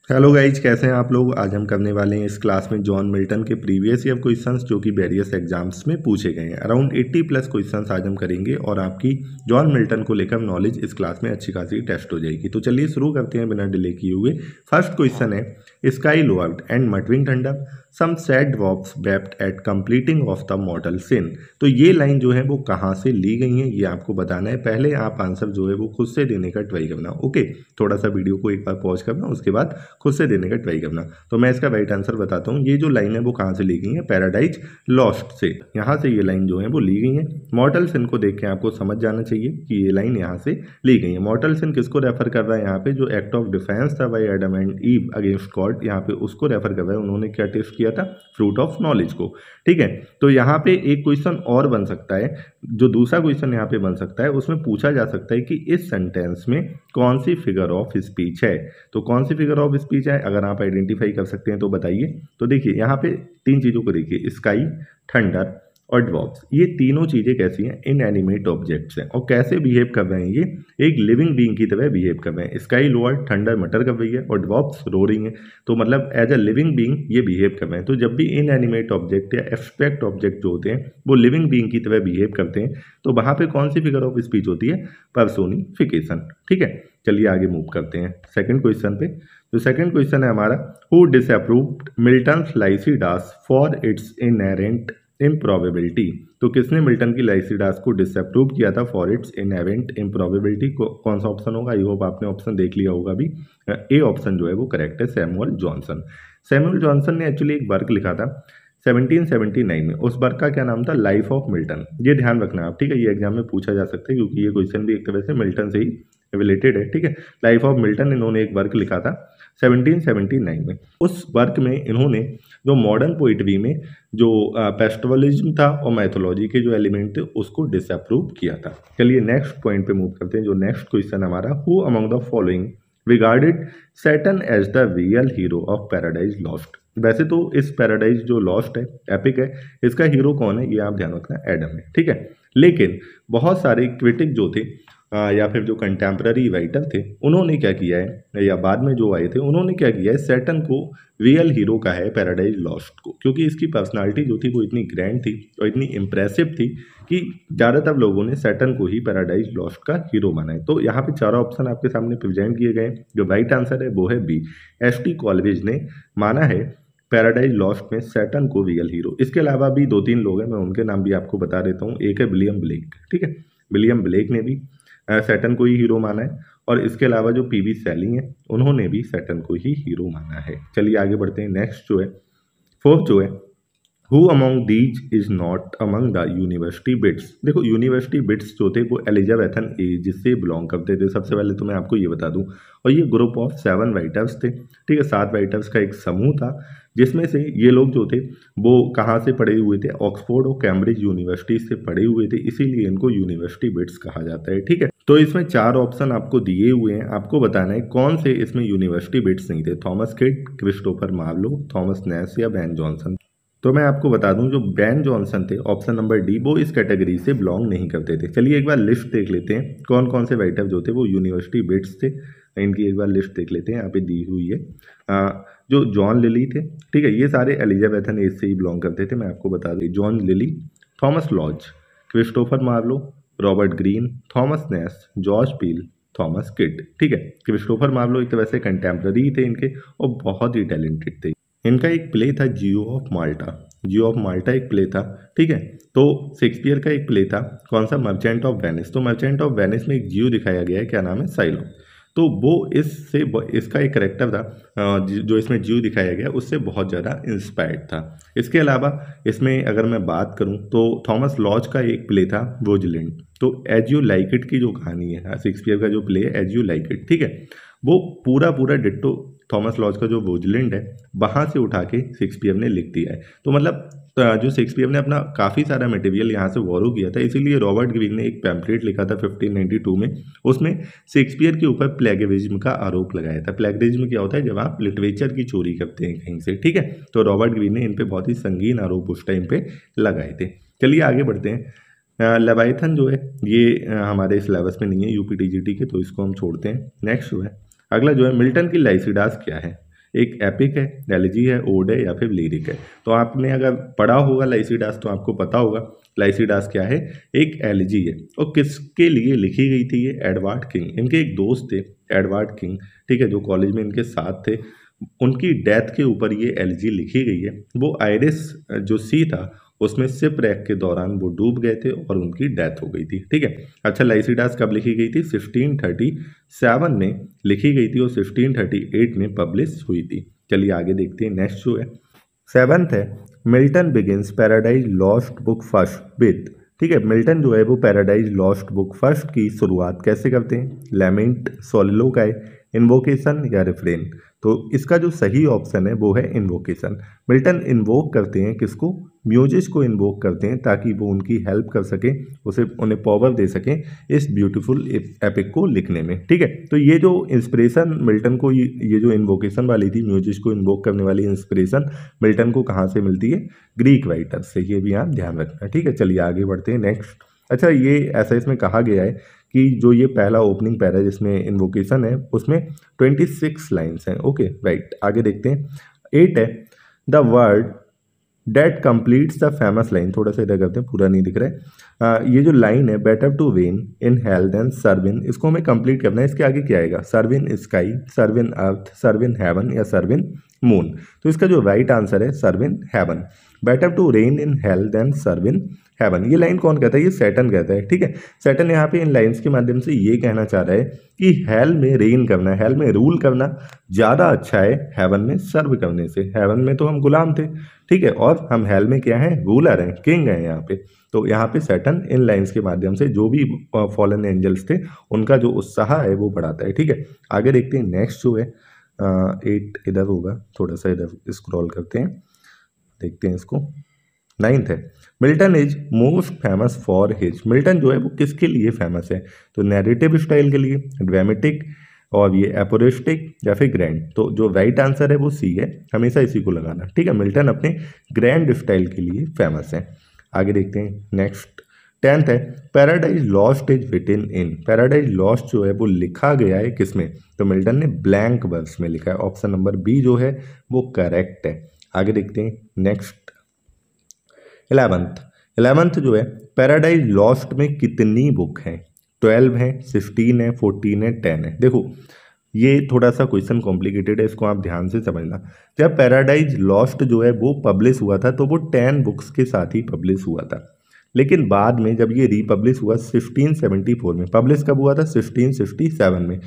Hello guys, कैसे हैं आप लोग। आज हम करने वाले हैं इस क्लास में जॉन मिल्टन के प्रीवियस ईयर क्वेश्चंस जो कि वेरियस एग्जाम्स में पूछे गए हैं। अराउंड 80 प्लस क्वेश्चंस आज हम करेंगे और आपकी जॉन मिल्टन को लेकर नॉलेज इस क्लास में अच्छी खासी टेस्ट हो जाएगी। तो चलिए शुरू करते हैं बिना डिले किए हुए। फर्स्ट क्वेश्चन है, sky lowered and muttering thunder some sad वॉक्स wept at completing of the mortal sin. तो ये लाइन जो है वो कहाँ से ली गई है ये आपको बताना है। पहले आप आंसर जो है वो खुद से देने का ट्राई करना। ओके, थोड़ा सा वीडियो को एक बार पॉज करना, उसके बाद खुद से देने का ट्राई करना। तो मैं इसका राइट आंसर बताता हूँ। ये जो लाइन है वो कहाँ से ली गई है, पैराडाइज लॉस्ट से। यहाँ से ये लाइन जो है वो ली गई है। मॉर्टल सिन को देख के आपको समझ जाना चाहिए कि ये लाइन यहाँ से ली गई है। मॉर्टल सिन किसको रेफर कर रहा है, यहाँ पे जो एक्ट ऑफ डिफेंस था bye Adam and ewe against God, यहाँ पे उसको रेफर कर रहा है। उन्होंने क्या टेस्ट किया था, फ्रूट ऑफ नॉलेज को। ठीक है, तो यहाँ पे एक क्वेश्चन और बन सकता है, जो दूसरा क्वेश्चन यहाँ पे बन सकता है, उसमें पूछा जा सकता है कि इस सेंटेंस में कौन सी फिगर ऑफ स्पीच है। तो कौन सी फिगर ऑफ स्पीच है, अगर आप आइडेंटिफाई कर सकते हैं तो बताइए। तो देखिए यहाँ पे तीन चीज़ों को देखिए, स्काई, थंडर और ड्वॉप्स। ये तीनों चीज़ें कैसी हैं, इनएनिमेट ऑब्जेक्ट्स हैं। और कैसे बिहेव कर रहे हैं, ये एक लिविंग बीइंग की तरह बिहेव कर रहे हैं। स्काई लोअर, थंडर मटर कर रही है और ड्वॉप्स रो रही हैं। तो मतलब एज अ लिविंग बीइंग ये बिहेव कर रहे हैं। तो जब भी इनएनिमेट ऑब्जेक्ट या एब्स्ट्रैक्ट ऑब्जेक्ट जो होते हैं वो लिविंग बीइंग की तरह बिहेव करते हैं, तो वहाँ पे कौन सी फिगर ऑफ स्पीच होती है, पर्सोनिफिकेशन। ठीक है, चलिए आगे मूव करते हैं सेकंड क्वेश्चन पे। तो सेकंड क्वेश्चन है हमारा, who disapproved Milton Lycidas for its inherent improbability. तो किसने मिल्टन की लाइसिडास को डिसअप्रूव किया था फॉर इट्स इनहेरेंट इम्प्रॉबेबिलिटी। कौन सा ऑप्शन होगा, आई होप आपने ऑप्शन देख लिया होगा अभी। ए ऑप्शन जो है वो करेक्ट है, सैमुअल जॉनसन। सैमुअल जॉनसन ने एक्चुअली एक वर्क लिखा था 1779 में। उस वर्क का क्या नाम था, लाइफ ऑफ मिल्टन। ये ध्यान रखना आप, ठीक है, ये एग्जाम में पूछा जा सकता है क्योंकि ये क्वेश्चन भी एक तरह से मिल्टन से ही रिलेटेड है। ठीक है, लाइफ ऑफ मिल्टन इन्होंने एक वर्क लिखा था 1779 में। उस वर्क में इन्होंने जो मॉडर्न पोइट्री में जो पेस्टोरलिज्म था और मैथोलॉजी के जो एलिमेंट थे उसको डिसअप्रूव किया था। चलिए नेक्स्ट पॉइंट पे मूव करते हैं। जो नेक्स्ट क्वेश्चन हमारा, who among the following regarded Saturn as the real hero of Paradise Lost. वैसे तो इस पैराडाइज जो लॉस्ट है, एपिक है, इसका हीरो कौन है ये आप ध्यान रखना, एडम है। ठीक है, लेकिन बहुत सारे क्रिटिक जो थे या फिर जो कंटेम्प्ररी राइटर थे, उन्होंने क्या किया है, या बाद में जो आए थे उन्होंने क्या किया है, सैटर्न को रियल हीरो का है पैराडाइज लॉस्ट को, क्योंकि इसकी पर्सनालिटी जो थी वो इतनी ग्रैंड थी और इतनी इम्प्रेसिव थी कि ज़्यादातर लोगों ने सैटर्न को ही पैराडाइज लॉस्ट का हीरो माना है। तो यहाँ पे चारों ऑप्शन आपके सामने प्रेजेंट किए गए। जो राइट आंसर है वो है बी, एस.टी. कॉलवेज ने माना है पैराडाइज लॉस्ट में सैटर्न को रियल हीरो। इसके अलावा भी दो तीन लोग हैं, मैं उनके नाम भी आपको बता देता हूँ। एक है विलियम ब्लेक। ठीक है, विलियम ब्लेक ने भी सैटर्न को ही हीरो माना है, और इसके अलावा जो पी.वी. सैली हैं उन्होंने भी सैटर्न को ही हीरो माना है। चलिए आगे बढ़ते हैं। नेक्स्ट जो है, फोर्थ जो है, who among these is not among the university bits. देखो यूनिवर्सिटी बिट्स जो थे वो एलिजाबेथन एज से बिलोंग करते थे। सबसे पहले तो मैं आपको ये बता दूं, और ये ग्रुप ऑफ 7 राइटर्स थे। ठीक है, 7 राइटर्स का एक समूह था, जिसमें से ये लोग जो थे वो कहाँ से पढ़े हुए थे, ऑक्सफोर्ड और कैम्ब्रिज यूनिवर्सिटी से पढ़े हुए थे, इसीलिए इनको यूनिवर्सिटी बिट्स कहा जाता है। ठीक है, तो इसमें 4 ऑप्शन आपको दिए हुए हैं, आपको बताना है कौन से इसमें यूनिवर्सिटी बिट्स नहीं थे। Thomas Kyd, Christopher Marlowe, Thomas Nash या बेन जॉनसन। तो मैं आपको बता दूं, जो बेन जॉनसन थे, ऑप्शन नंबर डी, वो इस कैटेगरी से बिलोंग नहीं करते थे। चलिए एक बार लिस्ट देख लेते हैं कौन कौन से राइटर जो थे वो यूनिवर्सिटी बिट्स थे। इनकी एक बार लिस्ट देख लेते हैं, यहाँ पे दी हुई है। जो जॉन लिली थे, ठीक है, ये सारे एलिजाबेथन एज से ही बिलोंग करते थे। मैं आपको बता दूं, John Lyly, Thomas Lodge, Christopher Marlowe, Robert Greene, Thomas Nash, George Peele, Thomas Kyd. ठीक है, क्रिस्टोफर मार्लो एक तरह से कंटेम्प्ररी थे इनके और बहुत ही टैलेंटेड थे। इनका एक प्ले था जियो ऑफ माल्टा। जियो ऑफ माल्टा एक प्ले था। ठीक है, तो शेक्सपियर का एक प्ले था, कौन सा, मर्चेंट ऑफ वेनिस। तो मर्चेंट ऑफ वेनिस में एक जियो दिखाया गया है, क्या नाम है, साइलो। तो वो इससे, इसका एक करेक्टर था जो इसमें जियो दिखाया गया, उससे बहुत ज़्यादा इंस्पायर्ड था। इसके अलावा इसमें अगर मैं बात करूं तो थॉमस लॉज का एक प्ले था वोजलैंड। तो एज यू लाइक इट की जो कहानी है, शेक्सपियर का जो प्ले है एज यू लाइक इट, ठीक है, वो पूरा पूरा डिट्टो थॉमस लॉज का जो वोजलैंड है वहाँ से उठा के शेक्सपियर ने लिख दिया है। तो मतलब जो शेक्सपियर ने अपना काफ़ी सारा मटेरियल यहाँ से बोरो किया था, इसीलिए रॉबर्ट ग्रीन ने एक पैम्पलेट लिखा था 1592 में, उसमें शेक्सपियर के ऊपर प्लेगरिज्म का आरोप लगाया था। प्लेगरिज्म क्या होता है, जब आप लिटरेचर की चोरी करते हैं कहीं से। ठीक है, तो रॉबर्ट ग्रीन ने इन पर बहुत ही संगीन आरोप उस टाइम पे लगाए थे। चलिए आगे बढ़ते हैं। लेवाइथन जो है ये हमारे सिलेबस में नहीं है यूपीटीजीटी के, तो इसको हम छोड़ते हैं। नेक्स्ट जो है, अगला जो है, मिल्टन की लाइसिडास क्या है। एक एपिक है, एलिजी है, ओड है या फिर लिरिक है। तो आपने अगर पढ़ा होगा लाइसिडास तो आपको पता होगा लाइसिडास क्या है, एक एलिजी है। और किसके लिए लिखी गई थी ये, एडवर्ड किंग, इनके एक दोस्त थे एडवर्ड किंग, ठीक है, जो कॉलेज में इनके साथ थे, उनकी डेथ के ऊपर ये एलिजी लिखी गई है। वो आयरिस जो सी था उसमें शिप रैक के दौरान वो डूब गए थे और उनकी डेथ हो गई थी, ठीक है। अच्छा, लाइसिडास कब लिखी गई थी, 1637 में लिखी गई थी और 1638 में पब्लिश हुई थी। चलिए आगे देखते हैं, नेक्स्ट जो है 7th है, Milton begins paradise Lost book first with, ठीक है। मिल्टन जो है वो पैराडाइज लॉस्ट बुक फर्स्ट की शुरुआत कैसे करते हैं, लैमेंट, सोलिलोकाई, इन्वोकेशन या रिफ्रेन। तो इसका जो सही ऑप्शन है वो है इन्वोकेशन। मिल्टन इन्वोक करते हैं किसको, म्यूजिस को इन्वोक करते हैं ताकि वो उनकी हेल्प कर सकें, उसे उन्हें पावर दे सकें इस ब्यूटीफुल एपिक को लिखने में, ठीक है। तो ये जो इंस्पिरेशन मिल्टन को, ये जो इन्वोकेशन वाली थी, म्यूजिस को इन्वोक करने वाली इंस्पिरेशन मिल्टन को कहाँ से मिलती है, ग्रीक राइटर से, ये भी आप ध्यान रखना, ठीक है। चलिए आगे बढ़ते हैं, नेक्स्ट। अच्छा, ये ऐसा इसमें कहा गया है कि जो ये पहला ओपनिंग पैरा जिसमें इन्वोकेशन है उसमें 26 लाइन्स हैं, ओके राइट। आगे देखते हैं, 8 है, the word that completes the famous line, थोड़ा सा इधर करते हैं, पूरा नहीं दिख रहा है। ये जो लाइन है, better to reign in hell than serve in, इसको हमें कंप्लीट करना है। इसके आगे क्या आएगा, सर्व इन sky, serve in earth, serve in haven या सर्व इन मून। तो इसका जो राइट आंसर है serve in heaven. Better to reign in hell than serve in heaven, ये लाइन कौन कहता है, ये सैटर्न कहता है, ठीक है। सैटर्न यहाँ पे इन लाइन्स के माध्यम से ये कहना चाह रहा है कि हेल में रेन करना, हेल में रूल करना ज़्यादा अच्छा है हेवन में सर्व करने से। हेवन में तो हम गुलाम थे, ठीक है, और हम हेल में क्या हैं, रूलर हैं, किंग हैं यहाँ पे। तो यहाँ पे सैटर्न इन लाइन्स के माध्यम से जो भी फॉलन एंजल्स थे उनका जो उत्साह है वो बढ़ाता है, ठीक है। आगे देखते हैं, नेक्स्ट जो है 8 इधर होगा, थोड़ा सा इधर स्क्रॉल करते हैं, देखते हैं इसको। 9th है, Milton is most famous for his, Milton जो है वो किसके लिए फेमस है, तो नैरेटिव स्टाइल के लिए, ड्रामेटिक और ये एपोरिस्टिक या फिर ग्रैंड। तो जो राइट आंसर है वो सी है, हमेशा इसी को लगाना, ठीक है। मिल्टन अपने ग्रैंड स्टाइल के लिए फेमस है। आगे देखते हैं, नेक्स्ट 10th है, Paradise Lost is written in, Paradise Lost जो है वो लिखा गया है किसमें, तो मिल्टन ने ब्लैंक वर्स में लिखा है, ऑप्शन नंबर बी जो है वो करेक्ट है। आगे देखते हैं, नेक्स्ट 11th जो है, पैराडाइज लॉस्ट में कितनी बुक हैं, 12 है, 16 है, 14 है, 10 है। देखो ये थोड़ा सा क्वेश्चन कॉम्प्लिकेटेड है, इसको आप ध्यान से समझना। जब पैराडाइज लॉस्ट जो है वो पब्लिश हुआ था तो वो 10 बुक्स के साथ ही पब्लिश हुआ था, लेकिन बाद में जब ये रीपब्लिश हुआ 1674 में, पब्लिश कब हुआ था 1667 में,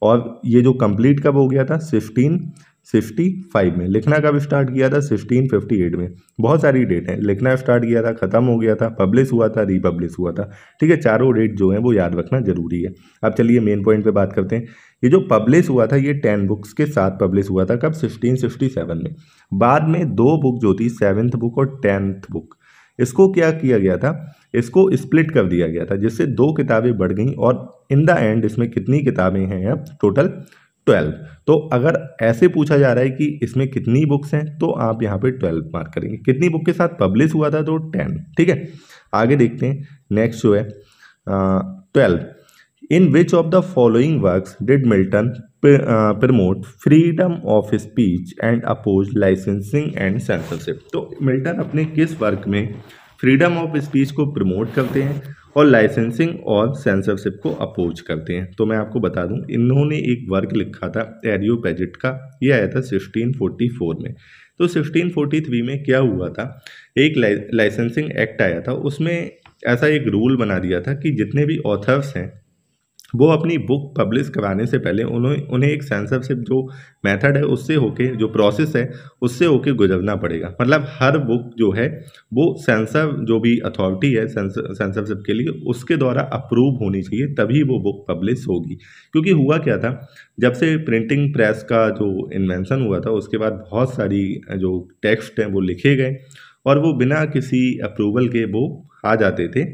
और ये जो कंप्लीट कब हो गया था 1665 में, लिखना कब स्टार्ट किया था 1658 में। बहुत सारी डेट है, लिखना स्टार्ट किया था, खत्म हो गया था, पब्लिश हुआ था, रीपब्लिश हुआ था, ठीक है। चारों डेट जो है वो याद रखना जरूरी है। अब चलिए मेन पॉइंट पे बात करते हैं। ये जो पब्लिश हुआ था ये 10 बुक्स के साथ पब्लिश हुआ था, कब 1667 में। बाद में 2 बुक जो थी, 7th बुक और 10th बुक, इसको क्या किया गया था, इसको स्प्लिट कर दिया गया था, जिससे 2 किताबें बढ़ गई और इन द एंड इसमें कितनी किताबें हैं अब, टोटल 12। तो अगर ऐसे पूछा जा रहा है कि इसमें कितनी बुक्स हैं तो आप यहाँ पे 12 मार्क करेंगे, कितनी बुक के साथ पब्लिश हुआ था तो 10, ठीक है। आगे देखते हैं, नेक्स्ट जो है 12, in which of the following works did Milton promote freedom of speech and oppose licensing and censorship. तो मिल्टन अपने किस वर्क में फ्रीडम ऑफ स्पीच को प्रमोट करते हैं और लाइसेंसिंग और सेंसरशिप को अपोज करते हैं। तो मैं आपको बता दूं, इन्होंने एक वर्क लिखा था एरियोपेजिट का, ये आया था 1644 में। तो 1643 में क्या हुआ था, एक लाइसेंसिंग एक्ट आया था, उसमें ऐसा एक रूल बना दिया था कि जितने भी ऑथर्स हैं वो अपनी बुक पब्लिश कराने से पहले उन्हें एक सेंसरशिप जो मेथड है उससे होके, जो प्रोसेस है उससे होके गुजरना पड़ेगा। मतलब हर बुक जो है वो सेंसर, जो भी अथॉरिटी है सेंसरशिप के लिए, उसके द्वारा अप्रूव होनी चाहिए, तभी वो बुक पब्लिश होगी। क्योंकि हुआ क्या था, जब से प्रिंटिंग प्रेस का जो इन्वेंशन हुआ था उसके बाद बहुत सारी जो टेक्स्ट हैं वो लिखे गए और वो बिना किसी अप्रूवल के वो आ जाते थे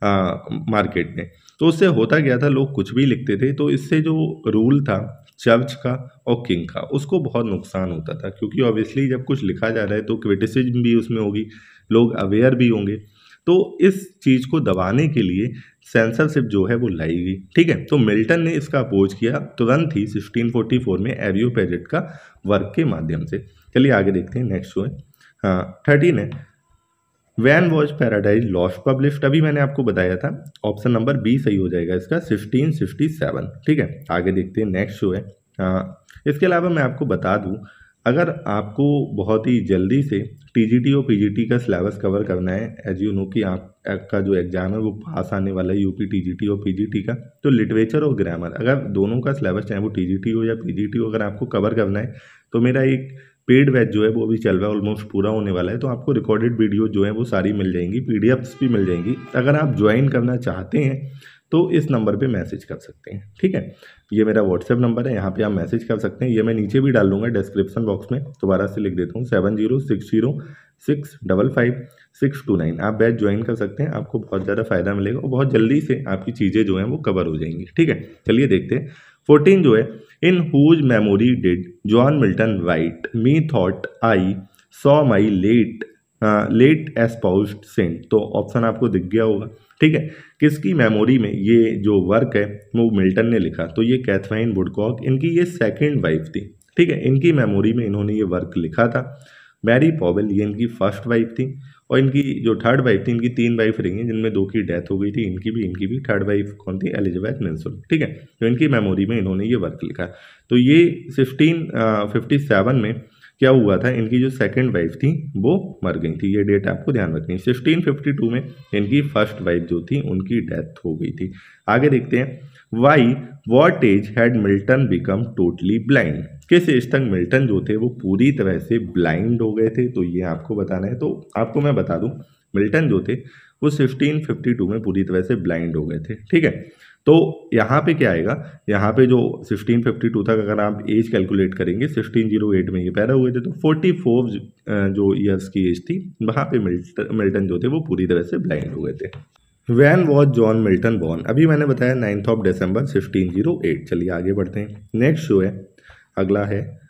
मार्केट में। तो उससे होता क्या था, लोग कुछ भी लिखते थे, तो इससे जो रूल था चर्च का और किंग का उसको बहुत नुकसान होता था, क्योंकि ऑब्वियसली जब कुछ लिखा जा रहा है तो क्रिटिसिज्म भी उसमें होगी, लोग अवेयर भी होंगे। तो इस चीज़ को दबाने के लिए सेंसरशिप जो है वो लाई गई। ठीक है, तो मिल्टन ने इसका अपोज किया तुरंत ही 1644 में एवियो पेजेट का वर्क के माध्यम से। चलिए आगे देखते हैं, नेक्स्ट जो है 13 है, when was paradise lost published. अभी मैंने आपको बताया था ऑप्शन नंबर बी सही हो जाएगा इसका, 1667। ठीक है, आगे देखते हैं, नेक्स्ट जो है इसके अलावा मैं आपको बता दूं, अगर आपको बहुत ही जल्दी से टीजीटी और पीजीटी का सिलेबस कवर करना है, एज यू नो कि आपका जो एग्जाम है वो पास आने वाला है यूपी टीजीटी और पीजीटी का, तो लिटरेचर और ग्रामर अगर दोनों का सिलेबस चाहे वो टीजीटी हो या पीजीटी हो, अगर आपको कवर करना है तो मेरा एक पेड बैच जो है वो अभी चल रहा है, ऑलमोस्ट पूरा होने वाला है। तो आपको रिकॉर्डेड वीडियो जो है वो सारी मिल जाएंगी, पीडीएफ्स भी मिल जाएंगी। अगर आप ज्वाइन करना चाहते हैं तो इस नंबर पे मैसेज कर सकते हैं। ठीक है, ये मेरा व्हाट्सएप नंबर है, यहाँ पे आप मैसेज कर सकते हैं। ये मैं नीचे भी डाल दूंगा डिस्क्रिप्शन बॉक्स में, दोबारा से लिख देता हूँ 7060655629। आप बैच ज्वाइन कर सकते हैं, आपको बहुत ज़्यादा फायदा मिलेगा और बहुत जल्दी से आपकी चीज़ें जो हैं वो कवर हो जाएंगी। ठीक है, चलिए देखते हैं 14 जो है, in whose memory did John Milton write methought I saw my late espoused saint. तो ऑप्शन आपको दिख गया होगा। ठीक है, किसकी मेमोरी में ये जो वर्क है वो मिल्टन ने लिखा, तो ये कैथरीन वुडकॉक, इनकी ये सेकंड वाइफ थी। ठीक है, इनकी मेमोरी में इन्होंने ये वर्क लिखा था। मैरी पॉवेल ये इनकी फर्स्ट वाइफ थी, और इनकी जो थर्ड वाइफ थी, इनकी 3 वाइफ रही हैं जिनमें 2 की डेथ हो गई थी, इनकी भी थर्ड वाइफ कौन थी, एलिजाबेथ मेंसुल। ठीक है, तो इनकी मेमोरी में इन्होंने ये वर्क लिखा। तो ये 1657 में क्या हुआ था, इनकी जो सेकंड वाइफ थी वो मर गई थी, ये डेट आपको ध्यान रखनी है। 1652 में इनकी फर्स्ट वाइफ जो थी उनकी डेथ हो गई थी। आगे देखते हैं, by what age had Milton become totally blind. किस एज तक मिल्टन जो थे वो पूरी तरह से ब्लाइंड हो गए थे, तो ये आपको बताना है। तो आपको मैं बता दूं, मिल्टन जो थे वो 1652 में पूरी तरह से ब्लाइंड हो गए थे। ठीक है, तो यहाँ पे क्या आएगा, यहाँ पे जो 1652 तक अगर आप एज कैलकुलेट करेंगे, 1608 में ये पैदा हुए थे, तो 44 जो ईयर्स की एज थी वहाँ पे मिल्टन जो थे वो पूरी तरह से ब्लाइंड हो गए थे। When was John Milton born, अभी मैंने बताया 9 दिसंबर 1608। चलिए आगे बढ़ते हैं, नेक्स्ट जो है अगला है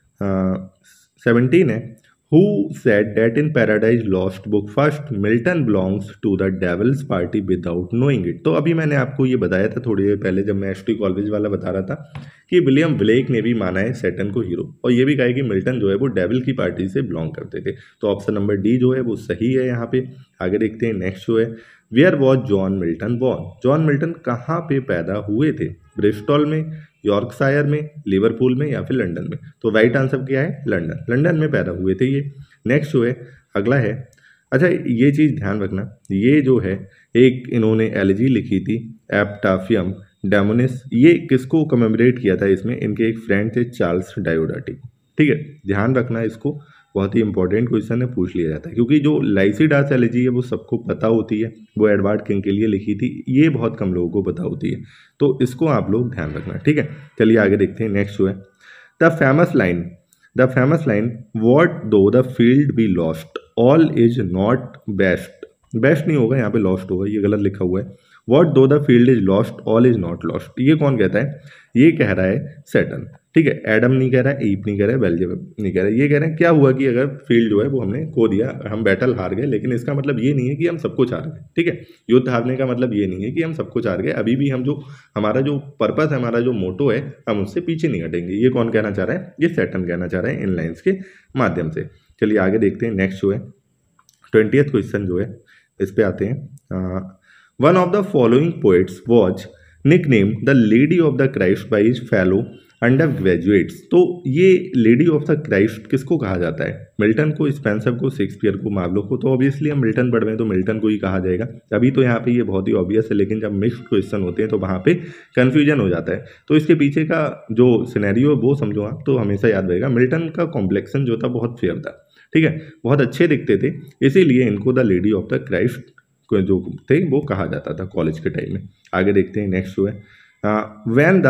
17 है, who said that in Paradise Lost book first Milton belongs to the devil's party without knowing it. तो अभी मैंने आपको ये बताया था थोड़ी देर पहले जब मैं एसटी कॉलेज वाला बता रहा था कि विलियम ब्लेक ने भी माना है सैटन को हीरो, और ये भी कहा है कि मिल्टन जो है वो डेविल की पार्टी से बिलोंग करते थे। तो ऑप्शन नंबर डी जो है वो सही है यहाँ पे। आगे देखते हैं, नेक्स्ट जो है, where was John Milton born, John Milton कहाँ पे पैदा हुए थे, ब्रिस्टॉल में, यॉर्कशायर में, लिवरपूल में या फिर लंदन में। तो राइट आंसर क्या है, लंदन, लंदन में पैदा हुए थे ये। नेक्स्ट जो है अगला है, अच्छा ये चीज़ ध्यान रखना, ये जो है एक इन्होंने एलिजी लिखी थी एप्टाफियम डेमोनिस, ये किसको कमेमोरेट किया था, इसमें इनके एक फ्रेंड थे चार्ल्स डायोडाटी। ठीक है, ध्यान रखना इसको, बहुत ही इंपॉर्टेंट क्वेश्चन है, पूछ लिया जाता है, क्योंकि जो लाइसिडास एलिजी है वो सबको पता होती है, वो एडवर्ड किंग के लिए लिखी थी, ये बहुत कम लोगों को पता होती है, तो इसको आप लोग ध्यान रखना। ठीक है, चलिए आगे देखते हैं, नेक्स्ट जो है द फेमस लाइन व्हाट दो the field be lost all is not best, best नहीं होगा यहाँ पे, लॉस्ट होगा, ये गलत लिखा हुआ है। व्हाट दो the field is lost all is not lost, ये कौन कहता है, ये कह रहा है सैटर्न। ठीक है, एडम नहीं कह रहा है, ईव नहीं कह रहा है, बेल्जेबल नहीं कह रहा है, ये कह रहे हैं क्या हुआ कि अगर फील्ड जो है वो हमने खो दिया, हम बैटल हार गए, लेकिन इसका मतलब ये नहीं है कि हम सब कुछ हार गए। ठीक है, युद्ध हारने का मतलब ये नहीं है कि हम सब कुछ हार गए, अभी भी हम जो हमारा जो पर्पस है, हमारा जो मोटो है, हम उससे पीछे नहीं हटेंगे। ये कौन कहना चाह रहा है, ये सैटर्न कहना चाह रहा है इन लाइन्स के माध्यम से। चलिए आगे देखते हैं, नेक्स्ट जो है 20th क्वेश्चन जो है इस पे आते हैं। One of the following poets was nickname the lady of the Christ by his fellow under graduates. तो ये लेडी ऑफ द क्राइस्ट किसको कहा जाता है, मिल्टन को, स्पेंसर को, शेक्सपियर को, मार्लो को। तो ऑब्वियसली हम मिल्टन पढ़ रहे हैं तो मिल्टन को ही कहा जाएगा। अभी तो यहाँ पे ये बहुत ही ऑब्वियस है, लेकिन जब मिक्स्ड क्वेश्चन होते हैं तो वहाँ पे कन्फ्यूजन हो जाता है। तो इसके पीछे का जो सिनेरियो है वो समझो आप, तो हमेशा याद रहेगा। मिल्टन का कॉम्प्लेक्शन जो था बहुत फेयर था, ठीक है, बहुत अच्छे दिखते थे, इसीलिए इनको the lady of the Christ जो थे वो कहा जाता था कॉलेज के टाइम में। आगे देखते हैं, नेक्स्ट जो है when the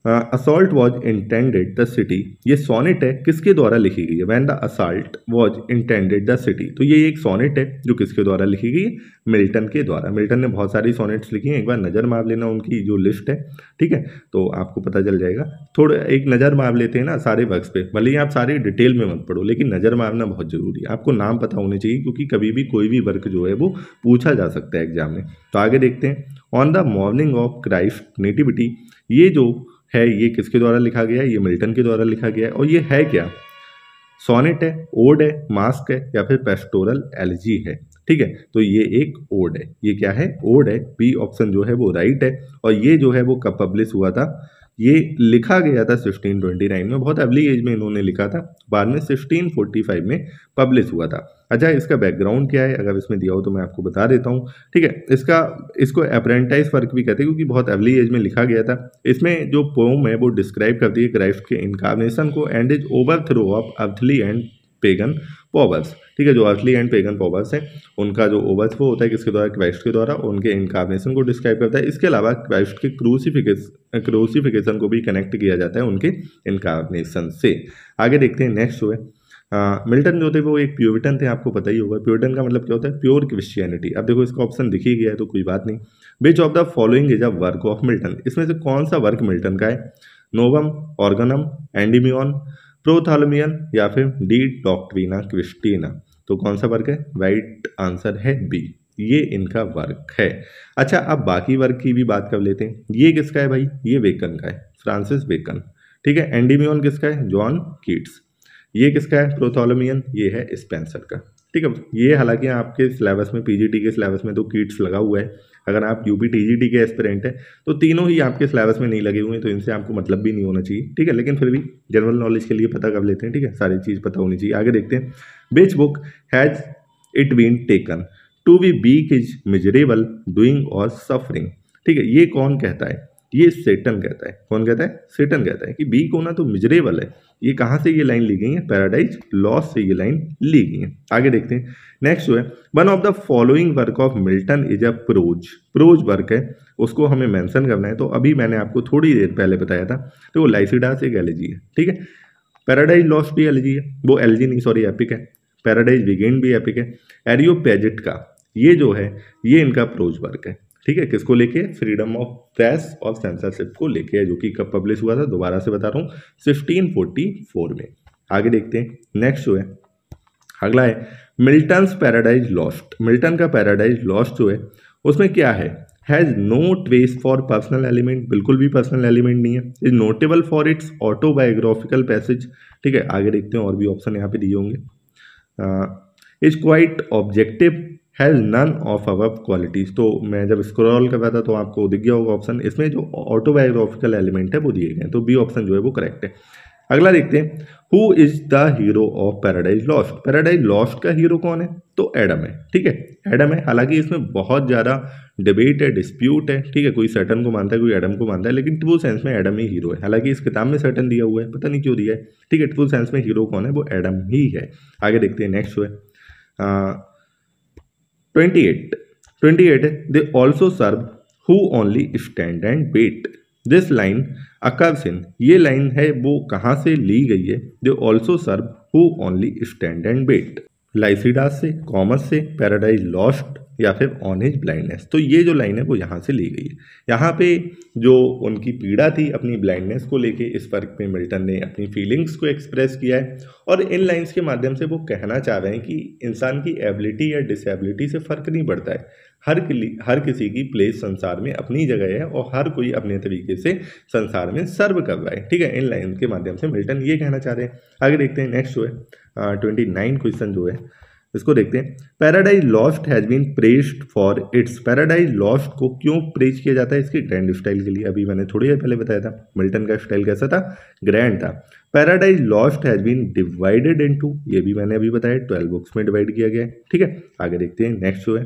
assault was intended the city, ये सोनेट है किसके द्वारा लिखी गई है, when the assault was intended the city, तो ये एक सोनेट है जो किसके द्वारा लिखी गई है, मिल्टन के द्वारा। मिल्टन ने बहुत सारी सोनेट्स लिखी हैं, एक बार नज़र मार लेना उनकी जो लिस्ट है, ठीक है, तो आपको पता चल जाएगा। थोड़ा एक नज़र मार लेते हैं ना सारे वर्क्स पे, भले ही आप सारी डिटेल में मत पढ़ो, लेकिन नज़र मारना बहुत ज़रूरी है, आपको नाम पता होने चाहिए, क्योंकि कभी भी कोई भी वर्क जो है वो पूछा जा सकता है एग्जाम में। तो आगे देखते हैं, on the morning of Christ nativity, ये जो है ये किसके द्वारा लिखा गया है, ये मिल्टन के द्वारा लिखा गया है। और ये है क्या, सोनेट है, ओड है, मास्क है, या फिर पेस्टोरल एलिजी है, ठीक है, तो ये एक ओड है, ये क्या है, ओड है, बी ऑप्शन जो है वो राइट है। और ये जो है वो कब पब्लिश हुआ था, ये लिखा गया था 1629 में, बहुत अर्ली एज में इन्होंने लिखा था, बाद में 1645 में पब्लिश हुआ था। अच्छा, इसका बैकग्राउंड क्या है, अगर इसमें दिया हो तो मैं आपको बता देता हूँ, ठीक है। इसको अप्रेंटाइज वर्क भी कहते हैं, क्योंकि बहुत अर्ली एज में लिखा गया था। इसमें जो पोम है वो डिस्क्राइब करती है क्राइस्ट के इनकार्नेशन को and is overthrow of earthly and pagan powers, ठीक है, जो अर्थली एंड पेगन पॉवर्स हैं उनका जो ओवरथ्रो होता है किसके द्वारा, क्राइस्ट के द्वारा, उनके इनकार्नेशन को डिस्क्राइब करता है। इसके अलावा क्राइस्ट के क्रूसिफिकेशन को भी कनेक्ट किया जाता है उनके इनकार्नेशन से। आगे देखते हैं, नेक्स्ट जो है मिल्टन जो थे वो एक प्योरिटन थे, आपको पता ही होगा। प्योरिटन का मतलब क्या होता है, प्योर क्रिश्चियनिटी। अब देखो इसका ऑप्शन दिख ही गया है तो कोई बात नहीं। विच of the following is a work of Milton, इसमें से कौन सा वर्क मिल्टन का है, नोवम, ऑर्गनम, एंडीमियन, प्रोथालमियन, या फिर डी डॉक्ट्रिना क्रिस्टीना, तो कौन सा वर्क है, राइट आंसर है बी, ये इनका वर्क है। अच्छा, अब बाकी वर्क की भी बात कर लेते हैं। ये किसका है भाई, ये बेकन का है, फ्रांसिस बेकन, ठीक है। एंडीमियन किसका है, जॉन कीट्स। ये किसका है, प्रोथोलोमियन, ये है स्पेंसर का, ठीक है। ये हालांकि आपके सिलेबस में, पीजीटी के सिलेबस में तो कीट्स लगा हुआ है, अगर आप यूपी टीजीटी के एस्पिरेंट हैं तो तीनों ही आपके सिलेबस में नहीं लगे हुए हैं, तो इनसे आपको मतलब भी नहीं होना चाहिए, ठीक है, लेकिन फिर भी जनरल नॉलेज के लिए पता कर लेते हैं, ठीक है, सारी चीज़ पता होनी चाहिए। आगे देखते हैं, which book has it been taken to be weak is miserable doing और सफरिंग, ठीक है, ये कौन कहता है, ये सेटन कहता है। कौन कहता है, सेटन कहता है कि वीक होना तो मिजरेबल है। ये कहाँ से ये लाइन ली गई है, पैराडाइज लॉस्ट से ये लाइन ली गई है। आगे देखते हैं, नेक्स्ट जो है, one of the following work of Milton is a pros work है, उसको हमें मेंशन करना है। तो अभी मैंने आपको थोड़ी देर पहले बताया था, तो वो लाइसिडास एक एलिजी है, ठीक है। पैराडाइज लॉस्ट भी एलिजी है, वो एलिजी नहीं सॉरी एपिक है। पैराडाइज बिगेन भी एपिक है। एरियोपेजिट का ये जो है ये इनका प्रोज वर्क है, ठीक है, किसको लेके, फ्रीडम ऑफ प्रेस और सेंसरशिप को लेके है, जो कि कब पब्लिश हुआ था, दोबारा से बता रहा हूँ, 1644 में। आगे देखते हैं, नेक्स्ट जो है अगला है मिल्टन्स पैराडाइज लॉस्ट। मिल्टन का पैराडाइज लॉस्ट जो है उसमें क्या है, has no trace for personal element, बिल्कुल भी पर्सनल एलिमेंट नहीं है। Is notable for its autobiographical passage, ठीक है। आगे देखते हैं, और भी ऑप्शन यहाँ पे दिए होंगे। Is quite objective, has none of our qualities, तो मैं जब स्क्रॉल कर रहा था तो आपको दिख गया होगा ऑप्शन, इसमें जो ऑटोबायोग्राफिकल एलिमेंट है वो दिए गए हैं, तो बी ऑप्शन जो है वो करेक्ट है। अगला देखते हैं, who is the hero of Paradise lost. Paradise lost का हीरो कौन है, तो एडम है, ठीक है, एडम है। हालांकि इसमें बहुत ज़्यादा डिबेट है, डिस्प्यूट है, ठीक है, कोई सैटर्न को मानता है, कोई एडम को मानता है, लेकिन ट्रू सेंस में एडम ही हीरो है। हालांकि इस किताब में सैटर्न दिया हुआ है, पता नहीं क्यों दिया है, ठीक है, ट्रू सेंस में हीरो कौन है, वो एडम ही है। आगे देखते हैं, नेक्स्ट जो है 28 है, they also serve who only stand and wait. This line occurs in, ये लाइन है वो कहाँ से ली गई है, they also serve who only stand and wait, Lycidas से, कॉमर्स से, पैराडाइज लॉस्ट, या फिर ऑन हिज ब्लाइंडनेस। तो ये जो लाइन है वो यहाँ से ली गई है। यहाँ पे जो उनकी पीड़ा थी अपनी ब्लाइंडनेस को लेके, इस वर्क में मिल्टन ने अपनी फीलिंग्स को एक्सप्रेस किया है, और इन लाइंस के माध्यम से वो कहना चाह रहे हैं कि इंसान की एबिलिटी या डिसेबिलिटी से फ़र्क नहीं पड़ता है, हर किसी की प्लेस संसार में अपनी जगह है, और हर कोई अपने तरीके से संसार में सर्व कर रहा है, ठीक है। इन लाइन के माध्यम से मिल्टन ये कहना चाह रहे हैं। आगे देखते हैं, नेक्स्ट जो है 29 क्वेश्चन जो है इसको देखते हैं। Paradise Lost has been praised for its, Paradise Lost को क्यों प्रेज किया जाता है, इसके ग्रैंड स्टाइल के लिए। अभी मैंने थोड़ी देर पहले बताया था मिल्टन का स्टाइल कैसा था, ग्रैंड था। Paradise Lost has been divided into, ये भी मैंने अभी बताया, 12 बुक्स में डिवाइड किया गया है, ठीक है। आगे देखते हैं, नेक्स्ट जो है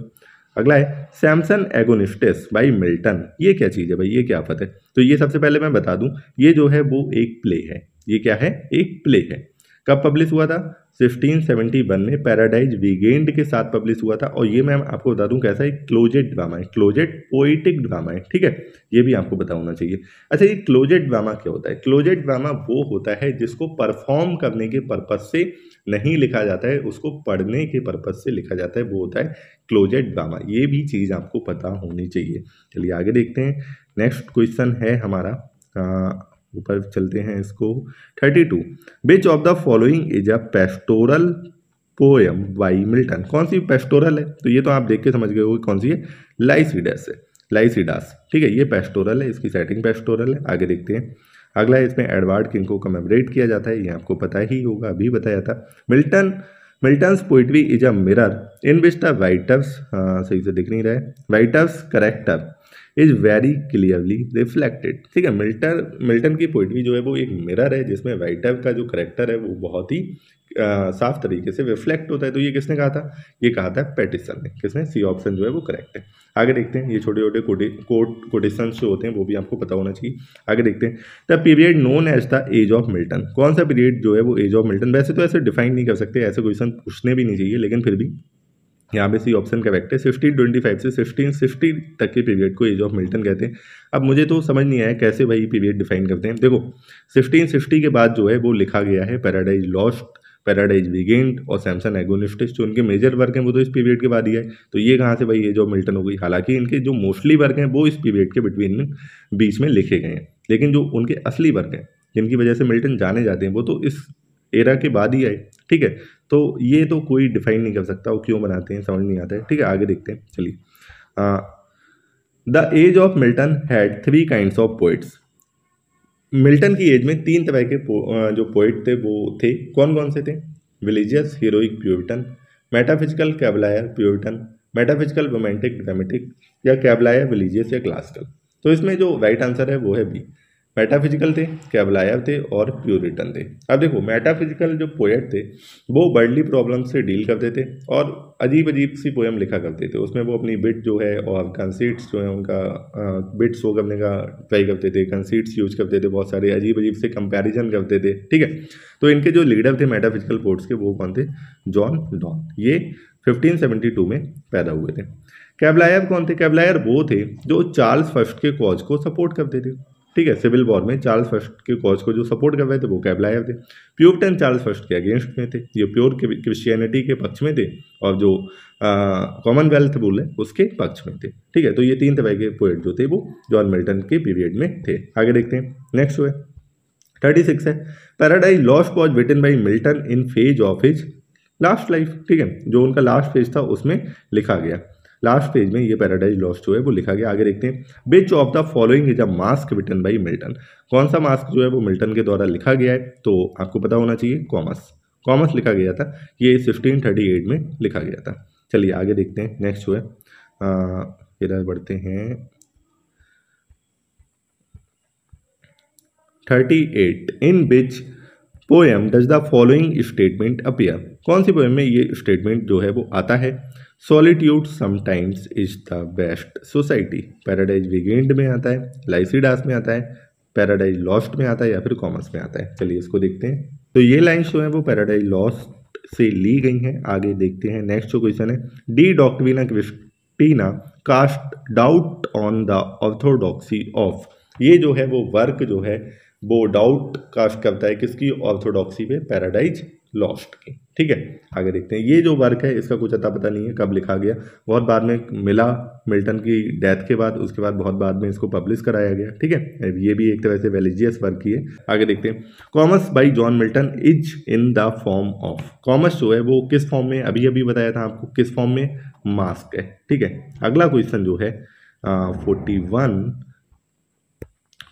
अगला है सैमसन एगोनिस्टिस बाई मिल्टन। ये क्या चीज़ है भाई, ये क्या आफत है, तो ये सबसे पहले मैं बता दूं, ये जो है वो एक प्ले है। ये क्या है, एक प्ले है। कब पब्लिश हुआ था? 1671 में पैराडाइज वीगेंड के साथ पब्लिश हुआ था। और ये मैं आपको बता दूं कैसा है, क्लोजेट ड्रामा है, क्लोजेट पोएटिक ड्रामा है, ठीक है, ये भी आपको पता होना चाहिए। अच्छा, ये क्लोजेट ड्रामा क्या होता है? क्लोजेट ड्रामा वो होता है जिसको परफॉर्म करने के पर्पज से नहीं लिखा जाता है, उसको पढ़ने के पर्पज से लिखा जाता है, वो होता है क्लोजेट ड्रामा। ये भी चीज़ आपको पता होनी चाहिए। चलिए आगे देखते हैं। नेक्स्ट क्वेश्चन है हमारा, ऊपर चलते हैं इसको। 32, विच of the following is a pastoral poem by Milton? कौन सी पेस्टोरल है? तो ये तो आप देख के समझ गए हो कौन सी है, लाइसिडस है, लाइसिडास, ठीक है, ये पेस्टोरल है, इसकी सेटिंग पेस्टोरल है। आगे देखते हैं। अगला है, इसमें एडवर्ड किंग को कमेमोरेट किया जाता है, ये आपको पता ही होगा, अभी बताया था। Milton's poetry is a mirror in which the writers, सही से दिख नहीं रहा है, writers character is very clearly reflected, ठीक है। मिल्टन की पोइट्री जो है वो एक मिरर है जिसमें राइटर का जो करेक्टर है वो बहुत ही साफ तरीके से रिफ्लेक्ट होता है। तो ये किसने कहा था? ये कहा था पैटिसन ने। किसने? सी ऑप्शन जो है वो करेक्ट है। आगे देखते हैं, ये छोटे छोटे कोटेशन जो होते हैं वो भी आपको पता होना चाहिए। आगे देखते हैं, the period known as the age of Milton. कौन सा पीरियड जो है वो एज ऑफ मिल्टन? वैसे तो ऐसे डिफाइन नहीं कर सकते, ऐसे क्वेश्चन पूछने भी नहीं चाहिए, लेकिन फिर भी यहाँ पे सी ऑप्शन करेक्ट है। 1625 से 1660 तक के पीरियड को एज ऑफ मिल्टन कहते हैं। अब मुझे तो समझ नहीं आया कैसे भाई पीरियड डिफाइन करते हैं। देखो 1660 के बाद जो है वो लिखा गया है पैराडाइज लॉस्ट, पैराडाइज वीगेंड और सैमसन एगोनिस्टिस, जो उनके मेजर वर्क हैं वो तो इस पीरियड के बाद ही है। तो ये कहाँ से भाई एज ऑफ मिल्टन हो गई? हालांकि इनके जो मोस्टली वर्क हैं वो इस पीरियड के बिटवीन में बीच में लिखे गए हैं, लेकिन जो उनके असली वर्क हैं जिनकी वजह से मिल्टन जाने जाते हैं वो तो इस एरा के बाद ही आए, ठीक है। तो ये तो कोई डिफाइन नहीं कर सकता वो क्यों बनाते हैं, समझ नहीं आता है, ठीक है। आगे देखते हैं, चलिए। The age of Milton had 3 kinds of poets. Milton की एज में 3 तरह के जो पोइट थे वो थे। कौन कौन से थे? Religious heroic puritan, metaphysical cavalier puritan, metaphysical romantic dramatic, या कैबलायर रिलीजियस या क्लासिकल। तो इसमें जो राइट आंसर है वो है बी, मेटाफिजिकल थे, कैबलायर थे और प्यूरिटन थे। अब देखो मेटाफिजिकल जो पोएट थे वो वर्ल्डली प्रॉब्लम से डील करते थे और अजीब अजीब सी पोएम लिखा करते थे। उसमें वो अपनी बिट जो है और कंसीट्स जो है उनका बिट शो करने का ट्राई करते थे, कंसीट्स यूज करते थे, बहुत सारे अजीब अजीब से कंपैरिजन करते थे, ठीक है। तो इनके जो लीडर थे मेटाफिजिकल पोएट्स के वो कौन थे? John Donne. ये 1572 में पैदा हुए थे। कैबलायर कौन थे? कैबलायर वो थे जो चार्ल्स फर्स्ट के कॉज को सपोर्ट करते थे, ठीक है। सिविल वॉर में चार्ल्स फर्स्ट के कॉज को जो सपोर्ट कर रहे थे वो कैबलायर थे। प्यूरिटन चार्ल्स फर्स्ट के अगेंस्ट में थे, ये प्योर क्रिश्चियनिटी के पक्ष में थे, और जो कॉमनवेल्थ रूल है उसके पक्ष में थे, ठीक है। तो ये 3 तरह के पोएट जो थे वो जॉन मिल्टन के पीरियड में थे। आगे देखते हैं, नेक्स्ट है 36 है, Paradise Lost was written by Milton in phase of his last life, ठीक है। जो उनका लास्ट फेज था उसमें लिखा गया, लास्ट पेज में ये पैराडाइज लॉस्ट जो है वो लिखा गया। आगे देखते हैं, which of the following is a masque written by Milton. कौन सा मास्क जो है वो मिल्टन के द्वारा लिखा गया है? तो आपको पता होना चाहिए कॉमस, कॉमस लिखा गया था, ये 1638 में लिखा गया था। चलिए आगे देखते हैं, नेक्स्ट जो है इधर बढ़ते हैं। 38, in which poem does the following statement appear. कौन सी पोएम में ये स्टेटमेंट जो है वो आता है? Solitude sometimes is the best society. Paradise regained में आता है, लाइसिडास में आता है, पैराडाइज लॉस्ट में आता है, या फिर कॉमर्स में आता है। चलिए इसको देखते हैं। तो ये लाइन्स जो है वो पैराडाइज लॉस्ट से ली गई हैं। आगे देखते हैं, नेक्स्ट जो क्वेश्चन है, De Doctrina Christiana cast doubt on the orthodoxy of. ये जो है वो वर्क जो है वो डाउट कास्ट करता है किसकी? ऑर्थोडॉक्सी पे, पैराडाइज लॉस्ट की, ठीक है। आगे देखते हैं, ये जो वर्क है इसका कुछ अता पता नहीं है कब लिखा गया, बहुत बाद में मिला मिल्टन की डेथ के बाद, उसके बाद बहुत बाद में इसको पब्लिश कराया गया, ठीक है। ये भी एक तरह से रिलीजियस वर्क ही है। आगे देखते हैं, commerce by John Milton is in the form of. Commerce जो है वो किस फॉर्म में? अभी अभी बताया था आपको किस फॉर्म में, मास्क है, ठीक है। अगला क्वेश्चन जो है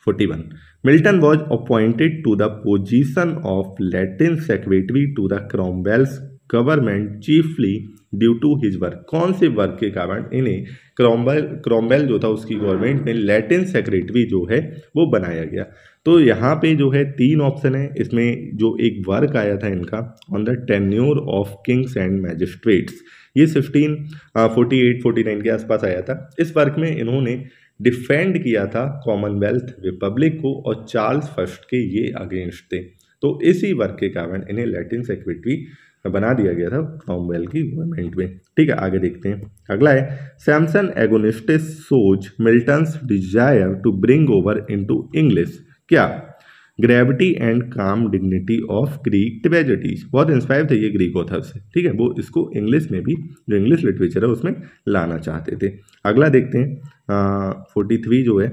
41, Milton was appointed to the position of Latin secretary to the Cromwell's government chiefly due to his work। कौन से वर्क के कारण इन्हें क्रॉमवेल जो था उसकी गवर्नमेंट में लैटिन सेक्रेटरी जो है वो बनाया गया। तो यहाँ पे जो है 3 ऑप्शन है, इसमें जो एक वर्क आया था इनका on the tenure of Kings and magistrates, ये 1648-49 के आसपास आया था। इस वर्क में इन्होंने डिफेंड किया था कॉमनवेल्थ रिपब्लिक को और चार्ल्स फर्स्ट के ये अगेंस्ट थे। तो इसी वर्क के कारण इन्हें लैटिन सेक्रेटरी बना दिया गया था क्रोमवेल की गवर्नमेंट में। ठीक है, आगे देखते हैं। अगला है Samson Agonistes shows Milton's desire to bring over into English क्या? Gravity and calm dignity of Greek tragedies. बहुत इंस्पायर थे ये ग्रीक ऑथर से। ठीक है, वो इसको इंग्लिश में भी, जो इंग्लिश लिटरेचर है उसमें लाना चाहते थे। अगला देखते हैं 43 जो है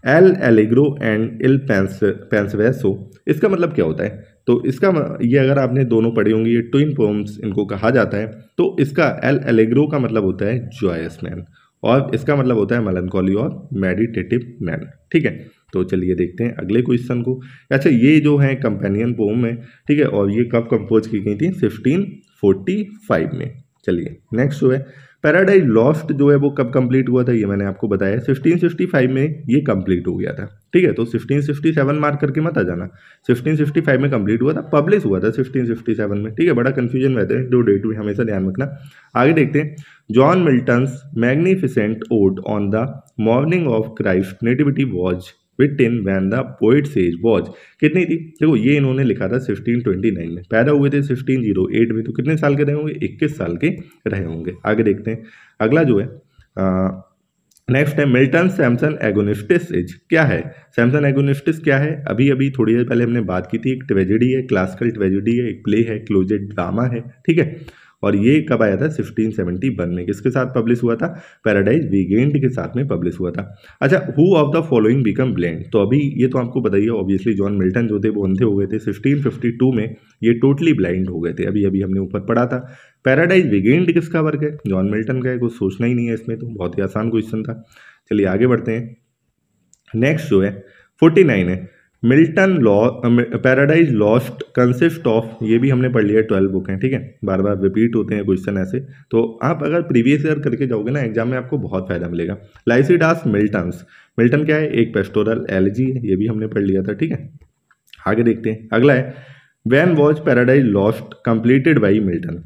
एल एलिग्रो एंड इल पेंसवेसो। इसका मतलब क्या होता है? तो इसका ये अगर आपने दोनों पढ़ी होंगी, ये ट्विन पोम्स इनको कहा जाता है। तो इसका एल एलिग्रो का मतलब होता है जॉयस मैन और इसका मतलब होता है मेलनकॉली और मेडिटेटिव मैन। ठीक है, तो चलिए देखते हैं अगले क्वेश्चन को। अच्छा, ये जो है कंपेनियन पोम है। ठीक है, और ये कब कंपोज की गई थी? 1545 में। चलिए नेक्स्ट जो है पैराडाइज लॉस्ट जो है वो कब कंप्लीट हुआ था? ये मैंने आपको बताया 1565 में ये कंप्लीट हो गया था। ठीक है, तो 1567 मार्क करके मत आ जाना, 1565 में कंप्लीट हुआ था, पब्लिश हुआ था 1567 में। ठीक है, बड़ा कंफ्यूजन रहता है, दो डेट भी हमेशा ध्यान रखना। आगे देखते हैं John Milton's magnificent odd on the morning of Christ nativity was written when the poet's age was कितनी थी? देखो ये इन्होंने लिखा था 1629 में, पैदा हुए थे 1608 में, तो कितने साल के रहे होंगे? 21 साल के रहे होंगे। आगे देखते हैं अगला जो है नेक्स्ट है मिल्टन सैमसन एगोनिस्टिस एज क्या है? सैमसन एगोनिस्टिस क्या है? अभी अभी थोड़ी देर पहले हमने बात की थी, एक ट्रेजेडी है, क्लासिकल ट्रेजेडी है, एक प्ले है, क्लोजेड ड्रामा है। ठीक है, और ये कब आया था? 1671 में। किसके साथ पब्लिश हुआ था? पैराडाइज वीकेंड के साथ में पब्लिश हुआ था। अच्छा, who of the following become blind? तो अभी ये तो आपको बताइए, ऑब्वियसली जॉन मिल्टन जो थे वो अंधे हो गए थे। 1652 में ये टोटली ब्लाइंड हो गए थे, अभी अभी हमने ऊपर पढ़ा था। पैराडाइज वीकेंड किसका वर्क है? जॉन मिल्टन का है, कुछ सोचना ही नहीं है इसमें, तो बहुत ही आसान क्वेश्चन था। चलिए आगे बढ़ते हैं। नेक्स्ट जो है 49 है Milton law paradise lost consist of. ये भी हमने पढ़ लिया, 12 बुक हैं। ठीक है, बार बार रिपीट होते हैं क्वेश्चन ऐसे, तो आप अगर प्रीवियस ईयर करके जाओगे ना एग्जाम में आपको बहुत फायदा मिलेगा। लाइसिडास मिल्टन्स, मिल्टन क्या है? एक पेस्टोरल एलजी है, ये भी हमने पढ़ लिया था। ठीक है, आगे देखते हैं। अगला है when was paradise lost completed by Milton?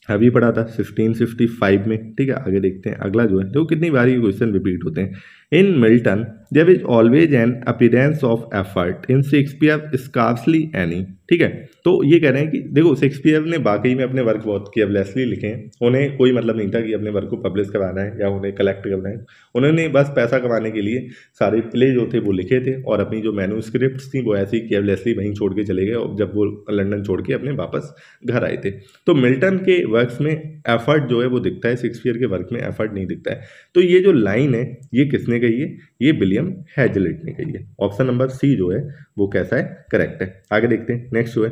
अभी पढ़ा था 1665 में। ठीक है, आगे देखते हैं अगला जो है, देखो कितनी बार ये क्वेश्चन रिपीट होते हैं। In Milton there is always an appearance of effort, in Shakespeare scarcely any. ठीक है, तो ये कह रहे हैं कि देखो शेक्सपियर ने वाकई में अपने वर्क बहुत केयरलेसली लिखे हैं, उन्हें कोई मतलब नहीं था कि अपने वर्क को पब्लिश करवाना है या उन्हें कलेक्ट करना है। उन्होंने बस पैसा कमाने के लिए सारे प्ले जो थे वो लिखे थे और अपनी जो मैन्यूस्क्रिप्ट्स थी वो ऐसे ही केयरलेसली वहीं छोड़ के चले गए, और जब वो लंदन छोड़ के अपने वापस घर आए थे। तो मिल्टन के वर्क्स में एफर्ट जो है वो दिखता है, शेक्सपियर के वर्क में एफर्ट नहीं दिखता है। तो ये जो लाइन है ये किसने कही है? ये विलियम हैजलिट ने कही है। ऑप्शन नंबर सी जो है वो कैसा है? करेक्ट है। आगे देखते हैं नेक्स्ट जो है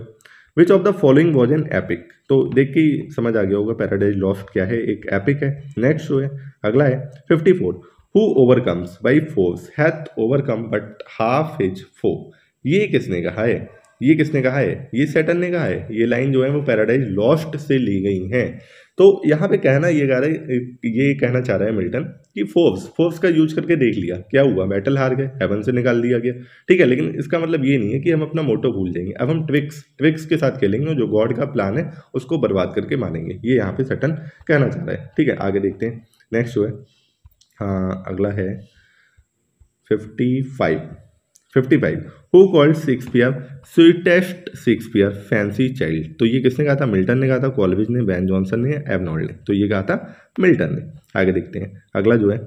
विच of the following was an epic? तो देख के ही समझ आ गया होगा पैराडाइज लॉस्ट क्या है, एक एपिक है। नेक्स्ट जो है अगला है 54 who overcomes by force hath overcome but half his foe. ये किसने कहा है? ये किसने कहा है? ये सैटर्न ने कहा है। ये लाइन जो है वो पैराडाइज लॉस्ट से ली गई है। तो यहाँ पे कहना ये कहना चाह रहा है मिल्टन कि फोर्स का यूज करके देख लिया, क्या हुआ? बैटल हार गए, हेवन से निकाल दिया गया। ठीक है, लेकिन इसका मतलब ये नहीं है कि हम अपना मोटो भूल जाएंगे। अब हम ट्रिक्स के साथ खेलेंगे, जो गॉड का प्लान है उसको बर्बाद करके मानेंगे। ये यहाँ पे सैटर्न कहना चाह रहा है। ठीक है, आगे देखते हैं नेक्स्ट जो है अगला है 55 who called Shakespeare sweetest Shakespeare fancy child? तो ये किसने कहा था? मिल्टन ने कहा था, कॉलरिज ने, बेन जॉनसन ने, एर्नोल्ड ने। तो ये कहा था मिल्टन ने। आगे देखते हैं अगला जो है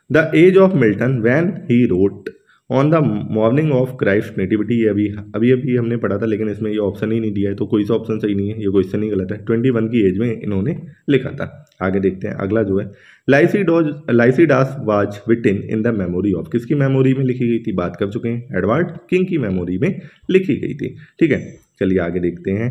the age of Milton when he wrote on the morning of Christ nativity. अभी हमने पढ़ा था, लेकिन इसमें ये ऑप्शन ही नहीं दिया है, तो कोई सा ऑप्शन सही नहीं है, ये क्वेश्चन ही गलत है। 21 की एज में इन्होंने लिखा था। आगे देखते हैं अगला जो है Lycidas was written in the memory of. किसकी मेमोरी में लिखी गई थी? बात कर चुके हैं, एडवर्ड किंग की मेमोरी में लिखी गई थी। ठीक है, चलिए आगे देखते हैं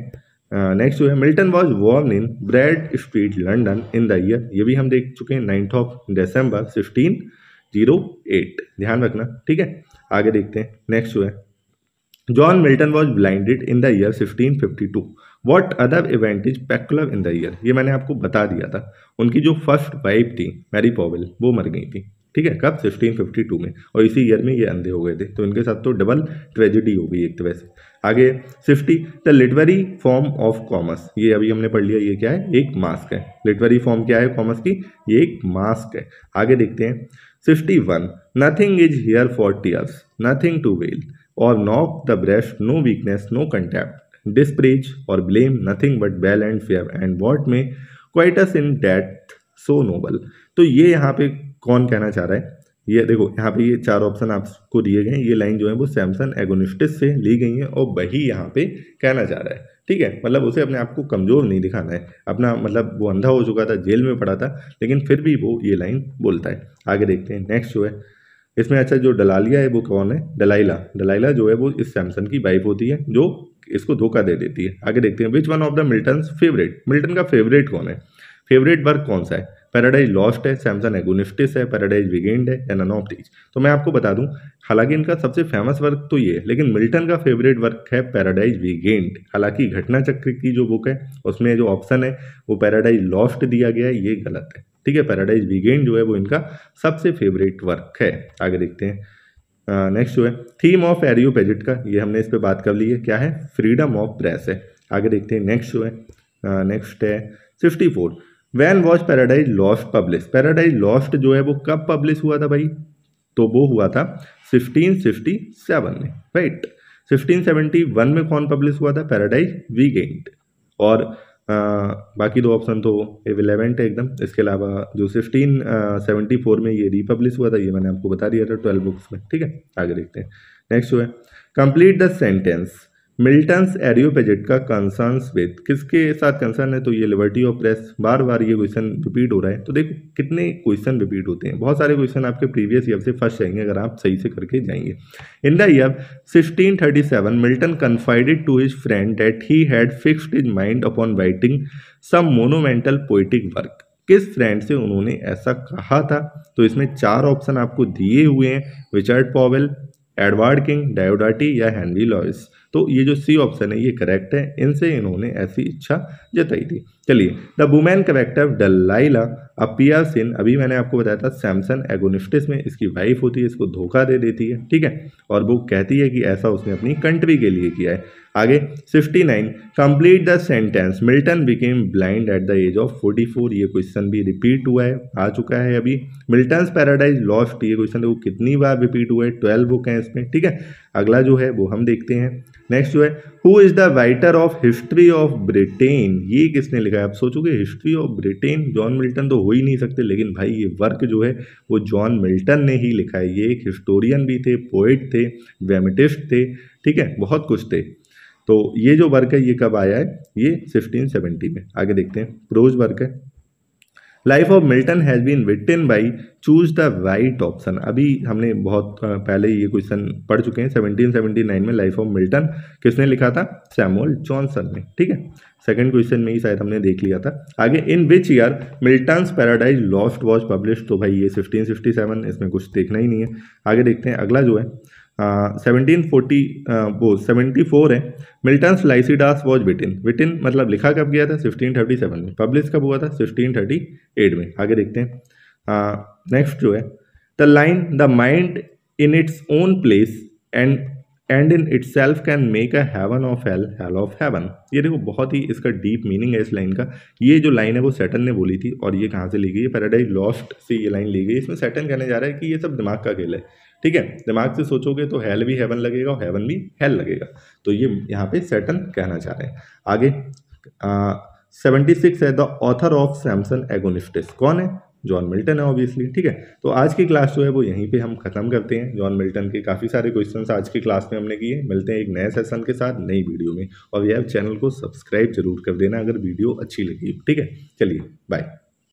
नेक्स्ट जो है Milton was born in Bread Street London in the year. ये भी हम देख चुके हैं 9th ऑफ दिसंबर 1608, ध्यान रखना। ठीक है, आगे देखते हैं नेक्स्ट जो है John Milton was blinded in the year 1652। What other event is peculiar in the year? ये मैंने आपको बता दिया था, उनकी जो फर्स्ट वाइफ थी मैरी पॉवेल वो मर गई थी। ठीक है, कब? 1652 में, और इसी ईयर में ये अंधे हो गए थे। तो इनके साथ तो डबल ट्रेजेडी हो गई एक तरह से। आगे 50 the literary form of commerce, ये अभी हमने पढ़ लिया, ये क्या है, एक मास्क है। लिटरेरी फॉर्म क्या है कॉमर्स की, ये एक मास्क है। आगे देखते हैं 51 nothing is here for tears, nothing to wail or knock the breast, no weakness no contempt, dispraise or blame, nothing but well and fair and what may quiet us in death so noble. तो ये यहाँ पे कौन कहना चाह रहा है, ये देखो यहाँ पे ये चार ऑप्शन आपको दिए गए हैं, ये लाइन जो है वो सैमसन एगोनिस्टिस से ली गई है और वही यहाँ पे कहना चाह रहा है, ठीक है। मतलब उसे अपने आप को कमज़ोर नहीं दिखाना है, अपना मतलब वो अंधा हो चुका था, जेल में पड़ा था, लेकिन फिर भी वो ये लाइन बोलता है। आगे देखते हैं नेक्स्ट जो है इसमें, अच्छा जो दलालिया है वो कौन है, दलाइला। दलाइला जो है वो इस सैमसन की वाइफ होती है जो इसको धोखा दे देती है। आगे देखते हैं which one of the Milton favourite, Milton का फेवरेट कौन है, फेवरेट वर्क कौन सा है, पैराडाइज लॉस्ट है, सैमसन एगोनिस्टिस है, पैराडाइज वीकेंड है या नन ऑफ दीज। तो मैं आपको बता दूं हालांकि इनका सबसे फेमस वर्क तो ये है, लेकिन मिल्टन का फेवरेट वर्क है पैराडाइज वीकेंड। हालांकि घटना चक्र की जो बुक है उसमें जो ऑप्शन है वो पैराडाइज लॉस्ट दिया गया है, ये गलत है, ठीक है। पैराडाइज वीकेंड जो है वो इनका सबसे फेवरेट वर्क है। आगे देखते हैं नेक्स्ट जो है थीम ऑफ एरियोपेजिट का, ये हमने इस पर बात कर ली है, क्या है, फ्रीडम ऑफ प्रेस है। आगे देखते हैं नेक्स्ट जो है नेक्स्ट है 54 when was paradise lost publish. Paradise Lost जो है वो कब पब्लिश हुआ था भाई, तो वो हुआ था 1567 में, राइट। 1571 में कौन पब्लिश हुआ था, पैराडाइज वीकेंड। और बाकी दो ऑप्शन तो इवेलेवेंट है एकदम। इसके अलावा जो 1574 में ये रीपब्लिश हुआ था, ये मैंने आपको बता दिया था 12 बुक्स में, ठीक है। आगे देखते हैं नेक्स्ट जो है कंप्लीट द सेंटेंस मिल्टन्स एरियोपेजिट का कंसर्न्स विद, किसके साथ कंसर्न है, तो ये लिबर्टी ऑफ प्रेस। बार बार ये क्वेश्चन रिपीट हो रहा है, तो देखो कितने क्वेश्चन रिपीट होते हैं, बहुत सारे क्वेश्चन आपके प्रीवियस ईयर से फंस जाएंगे अगर आप सही से करके जाएंगे। In the year 1637 Milton confided to his friend that he had fixed his mind upon writing some monumental poetic work. किस फ्रेंड से उन्होंने ऐसा कहा था, तो इसमें चार ऑप्शन आपको दिए हुए हैं, रिचर्ड पॉवेल, एडवर्ड किंग, डायोडाटी या हेनरी लॉइस। तो ये जो सी ऑप्शन है ये करेक्ट है, इनसे इन्होंने ऐसी इच्छा जताई थी। चलिए the women character Delilah appears in, अभी मैंने आपको बताया था सैमसन एगोनिस्टिस में इसकी वाइफ होती है, इसको धोखा दे देती है, ठीक है, और वो कहती है कि ऐसा उसने अपनी कंट्री के लिए किया है। आगे 59 complete the sentence Milton became blind at the age of 44, ये क्वेश्चन भी रिपीट हुआ है, आ चुका है अभी। मिल्टन्स पैराडाइज लॉस्ट, ये क्वेश्चन वो कितनी बार रिपीट हुआ है, 12 बुक हैं इसमें, ठीक है। अगला जो है वो हम देखते हैं नेक्स्ट जो है who is the writer of history of Britain, ये किसने लिखा है। आप सोचोगे history of Britain John Milton तो हो ही नहीं सकते, लेकिन भाई ये वर्क जो है वो जॉन मिल्टन ने ही लिखा है। ये एक हिस्टोरियन भी थे, पोइट थे, ड्रामेटिस्ट थे, ठीक है, बहुत कुछ थे। तो ये जो वर्क है ये कब आया है, ये 1670 में। आगे देखते हैं प्रोज वर्क है life of Milton has been written by choose the right option. अभी हमने बहुत पहले ये क्वेश्चन पढ़ चुके हैं, 1779 में लाइफ ऑफ मिल्टन किसने लिखा था, सैमुअल जॉनसन ने, ठीक है। सेकंड क्वेश्चन में ही शायद हमने देख लिया था। आगे in which year Milton's Paradise Lost was published, तो भाई ये 1667, इसमें कुछ देखना ही नहीं है। आगे देखते हैं अगला जो है 74 है मिल्टन्स लाइसिडास वॉज विटिन। विटिन मतलब लिखा कब गया था, 1637 में। पब्लिश कब हुआ था, 1638 में। आगे देखते हैं नेक्स्ट जो है the line the mind in its own place and in itself can make a heaven of hell, hell of heaven. ये देखो बहुत ही इसका डीप मीनिंग है इस लाइन का। ये जो लाइन है वो सैटर्न ने बोली थी, और ये कहाँ से ली गई है, पैराडाइज लॉस्ट से ये लाइन ली गई। इसमें सैटर्न कहने जा रहा है कि ये सब दिमाग का खेल है, ठीक है। दिमाग से सोचोगे तो हेल भी हेवन लगेगा और हेवन भी हेल लगेगा, तो ये यहाँ पे सैटर्न कहना चाह रहे हैं। आगे 76 है द ऑथर ऑफ सैमसन एगोनिस्टिस, कौन है, जॉन मिल्टन है ऑब्वियसली, ठीक है। तो आज की क्लास जो है वो यहीं पे हम खत्म करते हैं। जॉन मिल्टन के काफ़ी सारे क्वेश्चंस आज की क्लास में हमने किए। मिलते हैं एक नए सेशन के साथ नई वीडियो में, और यह चैनल को सब्सक्राइब जरूर कर देना अगर वीडियो अच्छी लगी, ठीक है। चलिए बाय।